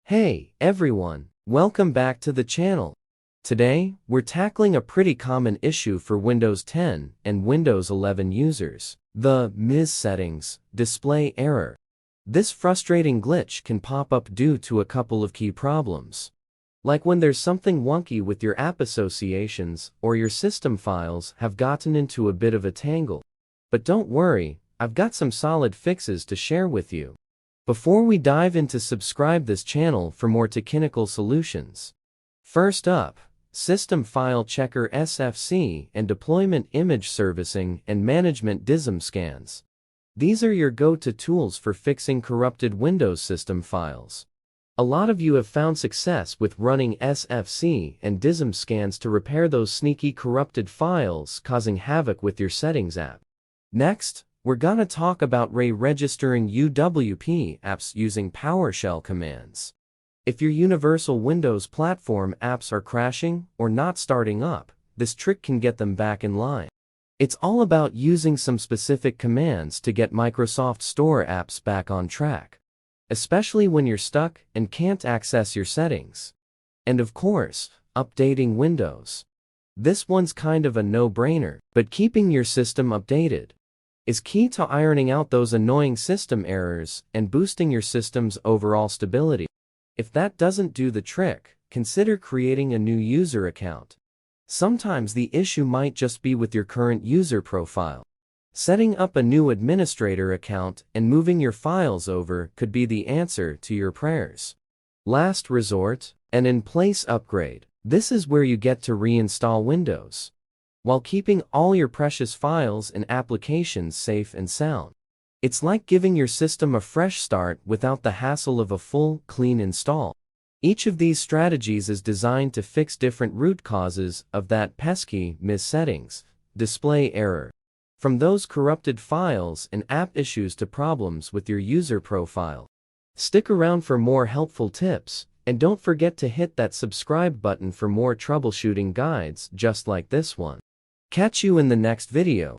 Hey everyone, welcome back to the channel. Today, we're tackling a pretty common issue for Windows 10 and Windows 11 users, the MIS settings display error. This frustrating glitch can pop up due to a couple of key problems. Like when there's something wonky with your app associations or your system files have gotten into a bit of a tangle. But don't worry, I've got some solid fixes to share with you. Before we dive into, subscribe this channel for more technical solutions. First up, System File Checker SFC and Deployment Image Servicing and Management DISM Scans. These are your go-to tools for fixing corrupted Windows system files. A lot of you have found success with running SFC and DISM scans to repair those sneaky corrupted files causing havoc with your settings app. Next, we're gonna talk about registering UWP apps using PowerShell commands. If your universal Windows platform apps are crashing or not starting up, this trick can get them back in line. It's all about using some specific commands to get Microsoft Store apps back on track, especially when you're stuck and can't access your settings. And of course, updating Windows. This one's kind of a no-brainer, but keeping your system updated is key to ironing out those annoying system errors and boosting your system's overall stability. If that doesn't do the trick, consider creating a new user account. Sometimes the issue might just be with your current user profile. Setting up a new administrator account and moving your files over could be the answer to your prayers. Last resort, an in-place upgrade. This is where you get to reinstall Windows while keeping all your precious files and applications safe and sound. It's like giving your system a fresh start without the hassle of a full, clean install. Each of these strategies is designed to fix different root causes of that pesky MIS settings display error. From those corrupted files and app issues to problems with your user profile. Stick around for more helpful tips, and don't forget to hit that subscribe button for more troubleshooting guides just like this one. Catch you in the next video.